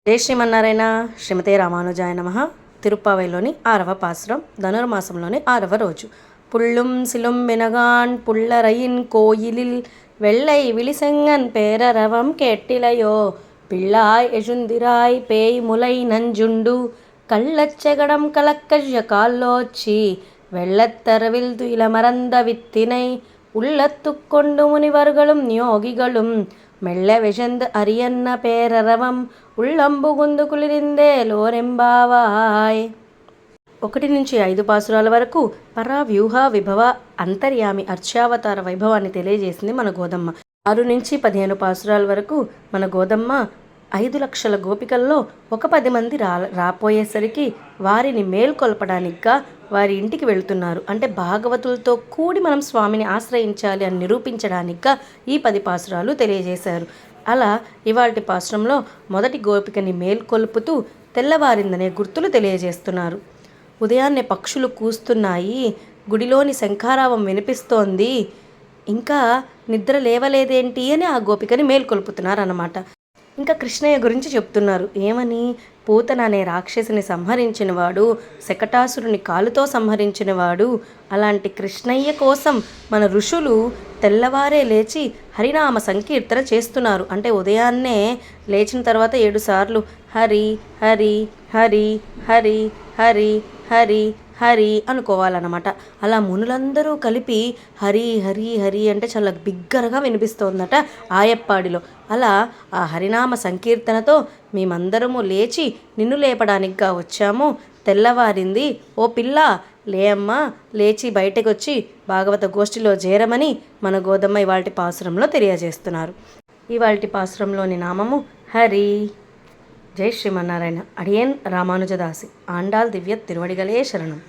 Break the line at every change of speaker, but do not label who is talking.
జై శ్రీమన్నారాయణ. శ్రీమతే రామానుజాయ నమః. తిరుప్పావైలోని 6వ పాసురం, ధనుర్మాసంలోని 6వ రోజు. పుళ్ళుం సిలుం వినగాన్ పుల్లరయిన్ కోయిలిల్ வெள்ளை விழிசெங்கன் பேரரவம் கேட்டிலையோ பிள்ளாய் எழுந்திராய் பேய் முலை நஞ்சுண்டு கள்ளச்செகடம் கலக்கஜ கால்லோச்சி வெள்ளத்தரவில் துயில மறந்த வித்தினை உள்ளத்துக்கொண்டு முனிவர்களும் யோகிகளும் மெல்ல விசந்து அரியன்ன பேரரவம் உள்ளంబుగుందు కులిరిందే లోరెంబావాయ్. 1-5 పాసురాల వరకు పరావ్యూహ విభవ అంతర్యామి అర్చావతార వైభవాన్ని తెలియజేసింది మన గోదమ్మ. 6-15 పాసురాల వరకు మన గోదమ్మ 5 లక్షల గోపికల్లో ఒక 10 మంది రాపోయేసరికి వారిని మేల్కొల్పడానికిగా వారి ఇంటికి వెళుతున్నారు. అంటే భాగవతులతో కూడి మనం స్వామిని ఆశ్రయించాలి అని నిరూపించడానికిగా ఈ 10 పాసురాలు తెలియజేశారు. అలా ఇవాల్టి పాసురంలో మొదటి గోపికని మేల్కొల్పుతూ తెల్లవారిందనే గుర్తులు తెలియజేస్తున్నారు. ఉదయాన్నే పక్షులు కూస్తున్నాయి, గుడిలోని శంఖారావం వినిపిస్తోంది, ఇంకా నిద్ర లేవలేదేంటి అని ఆ గోపికని మేల్కొల్పుతున్నారు అన్నమాట. ఇంకా కృష్ణయ్య గురించి చెప్తున్నారు. ఏమని? పూతన అనే రాక్షసిని సంహరించినవాడు, శకటాసురుని కాలుతో సంహరించినవాడు. అలాంటి కృష్ణయ్య కోసం మన ఋషులు తెల్లవారే లేచి హరినామ సంకీర్తన చేస్తున్నారు. అంటే ఉదయాన్నే లేచిన తర్వాత 7 సార్లు హరి హరి హరి హరి హరి హరి హరి అనుకోవాలన్నమాట. అలా మునులందరూ కలిపి హరి హరి హరి అంటే చాలా బిగ్గరగా వినిపిస్తోందట ఆయప్పాడిలో. అలా ఆ హరినామ సంకీర్తనతో మేమందరము లేచి నిన్ను లేపడానికిగా వచ్చాము. తెల్లవారింది, ఓ పిల్ల లేమ్మా, లేచి బయటకు వచ్చి భాగవత గోష్ఠిలో చేరమని మన గోదమ్మ ఇవాల్టి పాసురంలో తెలియజేస్తున్నారు. ఇవాల్టి పాసురంలోని నామము హరి. జై శ్రీమన్నారాయణ. అడియేన్ రామానుజదాసి. ఆండాల్ దివ్య తిరువడిగలే శరణం.